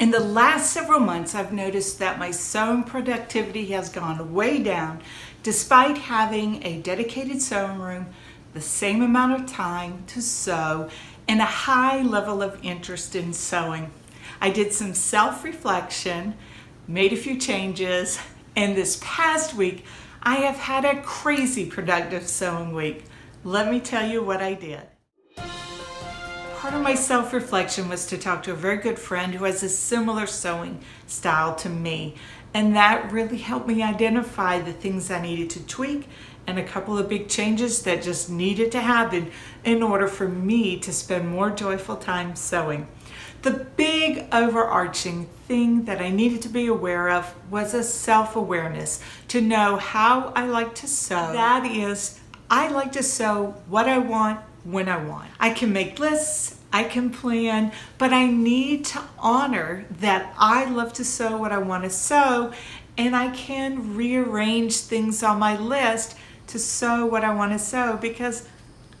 In the last several months, I've noticed that my sewing productivity has gone way down despite having a dedicated sewing room, the same amount of time to sew, and a high level of interest in sewing. I did some self-reflection, made a few changes, and this past week, I have had a crazy productive sewing week. Let me tell you what I did. Part of my self-reflection was to talk to a very good friend who has a similar sewing style to me, and that really helped me identify the things I needed to tweak and a couple of big changes that just needed to happen in order for me to spend more joyful time sewing. The big overarching thing that I needed to be aware of was a self-awareness to know how I like to sew. That is, I like to sew what I want when I want. I can make lists, I can plan, but I need to honor that I love to sew what I want to sew, and I can rearrange things on my list to sew what I want to sew because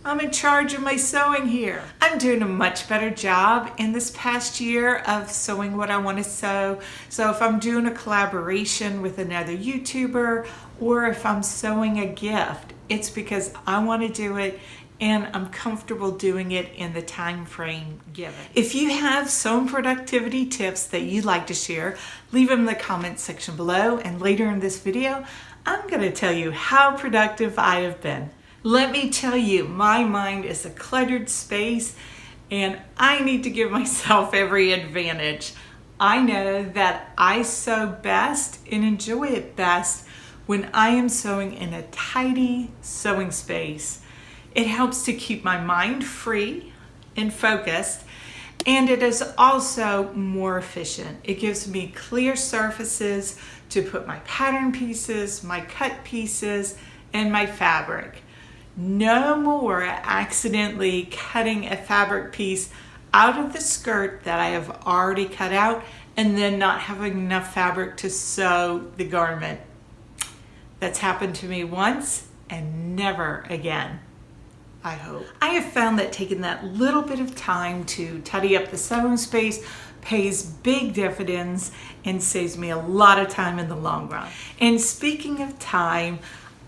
I'm in charge of my sewing here. I'm doing a much better job in this past year of sewing what I want to sew. So if I'm doing a collaboration with another YouTuber or if I'm sewing a gift, it's because I want to do it and I'm comfortable doing it in the time frame given. If you have sewing productivity tips that you'd like to share, leave them in the comments section below, and later in this video, I'm going to tell you how productive I have been. Let me tell you, my mind is a cluttered space and I need to give myself every advantage. I know that I sew best and enjoy it best when I am sewing in a tidy sewing space. It helps to keep my mind free and focused, and it is also more efficient. It gives me clear surfaces to put my pattern pieces, my cut pieces, and my fabric. No more accidentally cutting a fabric piece out of the skirt that I have already cut out and then not having enough fabric to sew the garment. That's happened to me once and never again, I hope. I have found that taking that little bit of time to tidy up the sewing space pays big dividends and saves me a lot of time in the long run. And speaking of time,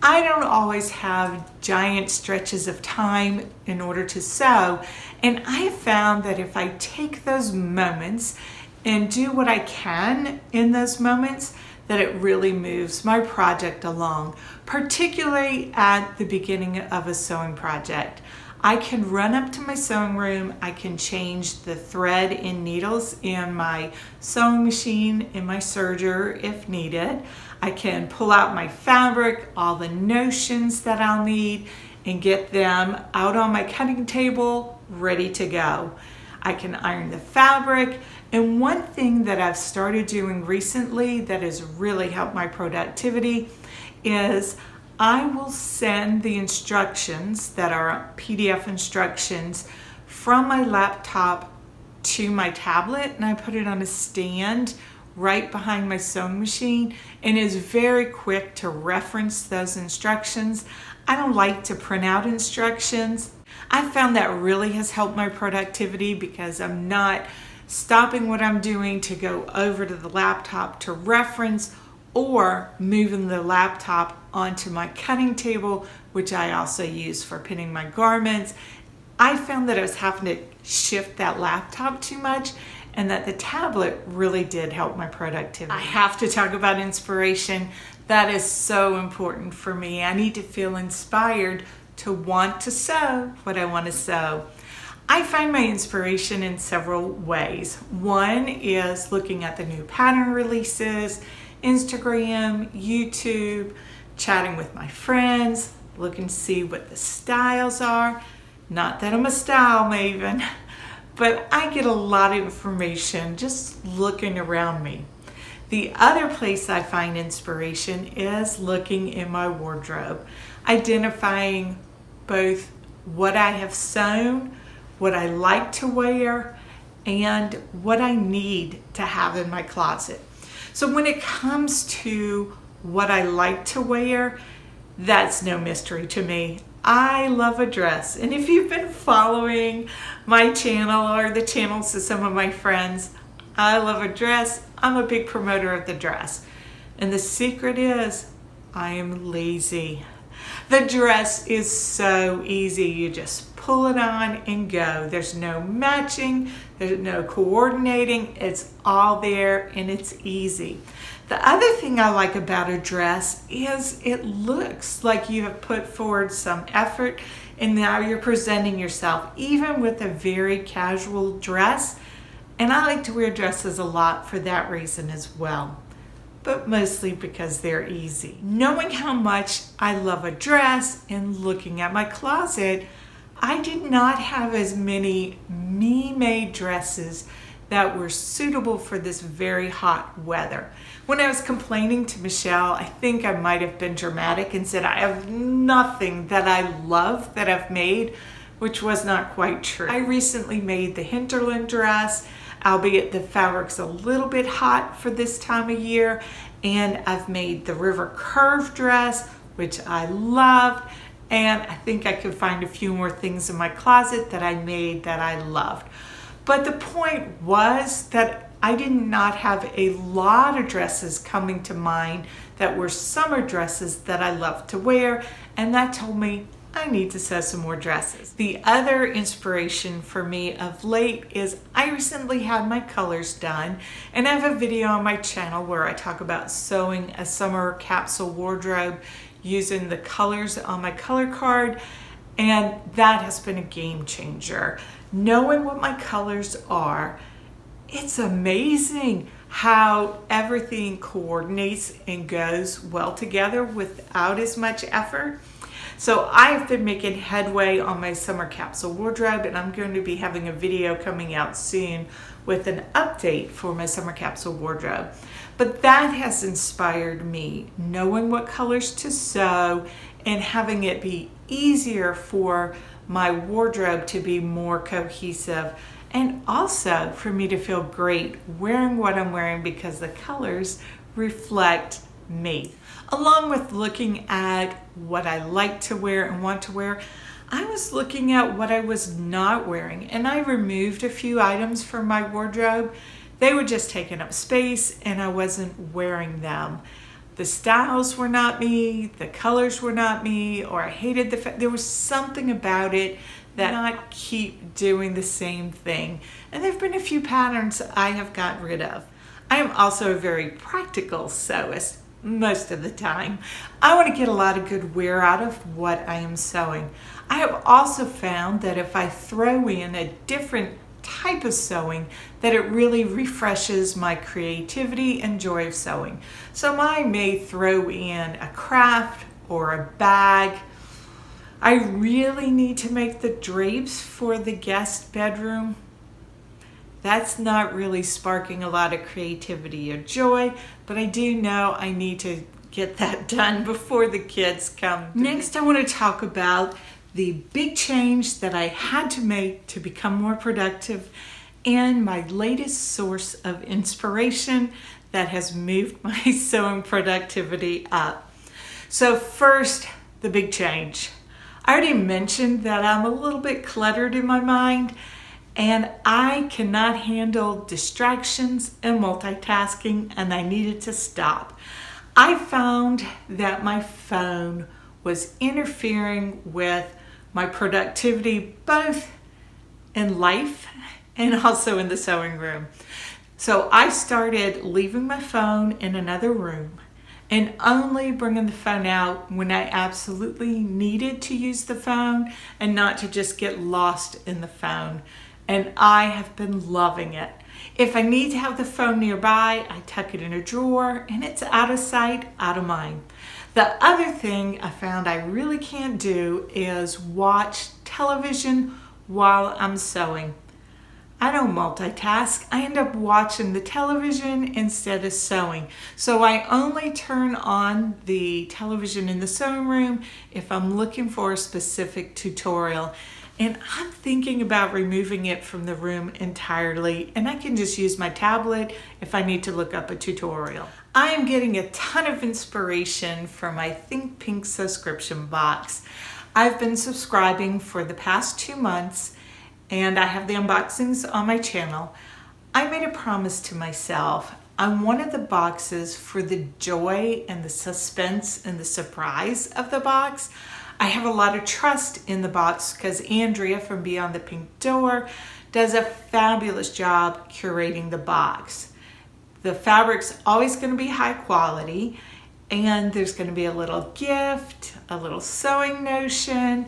I don't always have giant stretches of time in order to sew, and I have found that if I take those moments and do what I can in those moments, that it really moves my project along, particularly at the beginning of a sewing project. I can run up to my sewing room, I can change the thread and needles in my sewing machine, in my serger if needed. I can pull out my fabric, all the notions that I'll need, and get them out on my cutting table, ready to go. I can iron the fabric, and one thing that I've started doing recently that has really helped my productivity is I will send the instructions that are PDF instructions from my laptop to my tablet, and I put it on a stand right behind my sewing machine, and it's very quick to reference those instructions. I don't like to print out instructions. I found that really has helped my productivity because I'm not stopping what I'm doing to go over to the laptop to reference or moving the laptop onto my cutting table, which I also use for pinning my garments. I found that I was having to shift that laptop too much and that the tablet really did help my productivity. I have to talk about inspiration. That is so important for me. I need to feel inspired to want to sew what I want to sew. I find my inspiration in several ways. One is looking at the new pattern releases, Instagram, YouTube, chatting with my friends, looking to see what the styles are. Not that I'm a style maven, but I get a lot of information just looking around me. The other place I find inspiration is looking in my wardrobe, identifying both what I have sewn, what I like to wear, and what I need to have in my closet. So when it comes to what I like to wear, that's no mystery to me. I love a dress, and if you've been following my channel or the channels of some of my friends, I love a dress. I'm a big promoter of the dress. And the secret is I am lazy. The dress is so easy. You just pull it on and go. There's no matching, there's no coordinating. It's all there and it's easy. The other thing I like about a dress is it looks like you have put forward some effort and now you're presenting yourself, even with a very casual dress. And I like to wear dresses a lot for that reason as well, but mostly because they're easy. Knowing how much I love a dress and looking at my closet, I did not have as many me-made dresses that were suitable for this very hot weather. When I was complaining to Michelle, I think I might have been dramatic and said I have nothing that I love that I've made, which was not quite true. I recently made the hinterland dress, albeit the fabric's a little bit hot for this time of year, and I've made the river curve dress, which I loved, and I think I could find a few more things in my closet that I made that I loved. But the point was that I did not have a lot of dresses coming to mind that were summer dresses that I love to wear, and that told me I need to sew some more dresses. The other inspiration for me of late is I recently had my colors done, and I have a video on my channel where I talk about sewing a summer capsule wardrobe using the colors on my color card, and that has been a game changer. Knowing what my colors are, it's amazing how everything coordinates and goes well together without as much effort. So I've been making headway on my summer capsule wardrobe, and I'm going to be having a video coming out soon with an update for my summer capsule wardrobe. But that has inspired me, knowing what colors to sew and having it be easier for my wardrobe to be more cohesive, and also for me to feel great wearing what I'm wearing because the colors reflect me. Along with looking at what I like to wear and want to wear, I was looking at what I was not wearing, and I removed a few items from my wardrobe. They were just taking up space and I wasn't wearing them. The styles were not me, the colors were not me, or I hated the fact there was something about it that not keep doing the same thing. And there have been a few patterns I have gotten rid of. I am also a very practical sewist most of the time. I want to get a lot of good wear out of what I am sewing. I have also found that if I throw in a different type of sewing, that it really refreshes my creativity and joy of sewing. So I may throw in a craft or a bag. I really need to make the drapes for the guest bedroom. That's not really sparking a lot of creativity or joy, but I do know I need to get that done before the kids come. Next, I want to talk about the big change that I had to make to become more productive and my latest source of inspiration that has moved my sewing productivity up. So first, the big change. I already mentioned that I'm a little bit cluttered in my mind, and I cannot handle distractions and multitasking, and I needed to stop. I found that my phone was interfering with my productivity both in life and also in the sewing room. So I started leaving my phone in another room and only bringing the phone out when I absolutely needed to use the phone and not to just get lost in the phone. And I have been loving it. If I need to have the phone nearby, I tuck it in a drawer and it's out of sight, out of mind. The other thing I found I really can't do is watch television while I'm sewing. I don't multitask. I end up watching the television instead of sewing. So I only turn on the television in the sewing room if I'm looking for a specific tutorial. And I'm thinking about removing it from the room entirely, and I can just use my tablet if I need to look up a tutorial. I am getting a ton of inspiration from my Think Pink subscription box. I've been subscribing for the past 2 months, and I have the unboxings on my channel. I made a promise to myself. I wanted the boxes for the joy and the suspense and the surprise of the box. I have a lot of trust in the box because Andrea from Beyond the Pink Door does a fabulous job curating the box. The fabric's always going to be high quality, and there's going to be a little gift, a little sewing notion,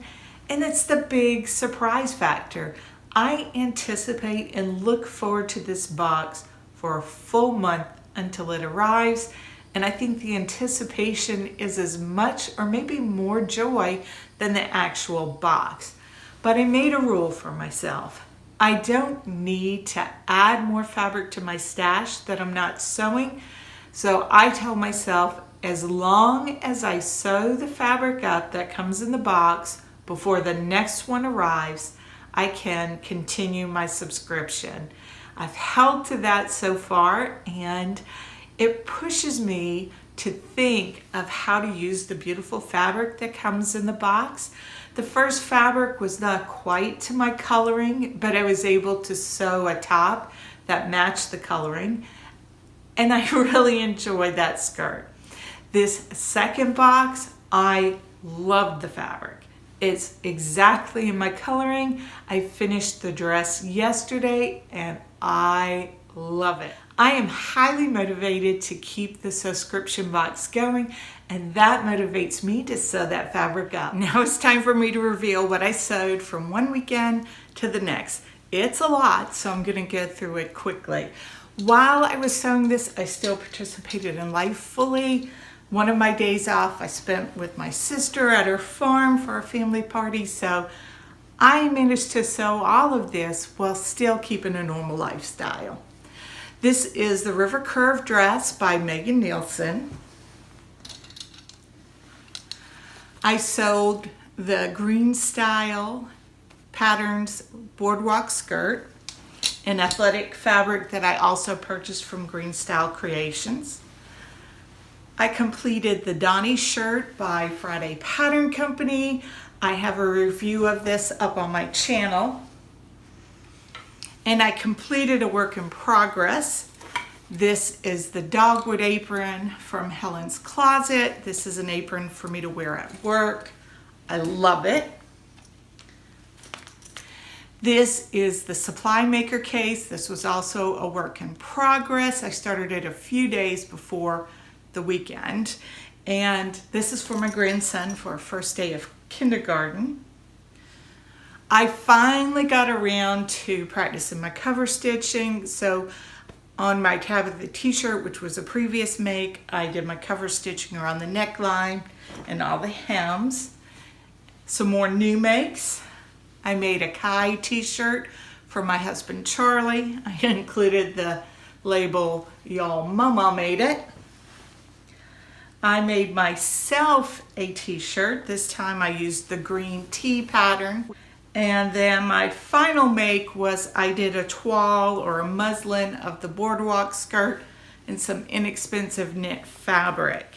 and it's the big surprise factor. I anticipate and look forward to this box for a full month until it arrives, and I think the anticipation is as much or maybe more joy than the actual box. But I made a rule for myself. I don't need to add more fabric to my stash that I'm not sewing, so I tell myself as long as I sew the fabric up that comes in the box before the next one arrives, I can continue my subscription. I've held to that so far, and it pushes me to think of how to use the beautiful fabric that comes in the box. The first fabric was not quite to my coloring, but I was able to sew a top that matched the coloring, and I really enjoyed that skirt. This second box, I loved the fabric. It's exactly in my coloring. I finished the dress yesterday and I love it. I am highly motivated to keep the subscription box going, and that motivates me to sew that fabric up. Now it's time for me to reveal what I sewed from one weekend to the next. It's a lot, so I'm going to go through it quickly. While I was sewing this, I still participated in life fully. One of my days off I spent with my sister at her farm for a family party, so I managed to sew all of this while still keeping a normal lifestyle. This is the River Curve dress by Nielsen. I sewed the Greenstyle Patterns Boardwalk skirt, an athletic fabric that I also purchased from Greenstyle Creations. I completed the Donny shirt by Friday Pattern Company. I have a review of this up on my channel. And I completed a work in progress. This is the Dogwood apron from Helen's Closet. This is an apron for me to wear at work. I love it. This is the Supply Maker case. This was also a work in progress. I started it a few days before the weekend, and this is for my grandson for our first day of kindergarten. I finally got around to practicing my cover stitching, so on my Tabitha t-shirt, which was a previous make, I did my cover stitching around the neckline and all the hems. Some more new makes. I made a Kai t-shirt for my husband Charlie. I included the label "Y'all Mama Made It." I made myself a t-shirt. This time I used the green tea pattern. And then my final make was I did a toile or a muslin of the Boardwalk skirt and some inexpensive knit fabric.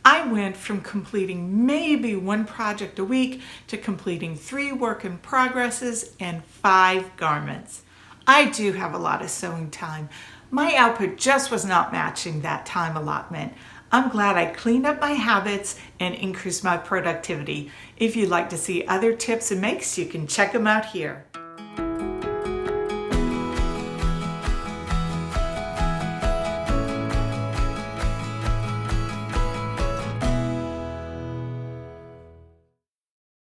I went from completing maybe one project a week to completing 3 work in progresses and 5 garments. I do have a lot of sewing time. My output just was not matching that time allotment. I'm glad I cleaned up my habits and increased my productivity. If you'd like to see other tips and makes, you can check them out here.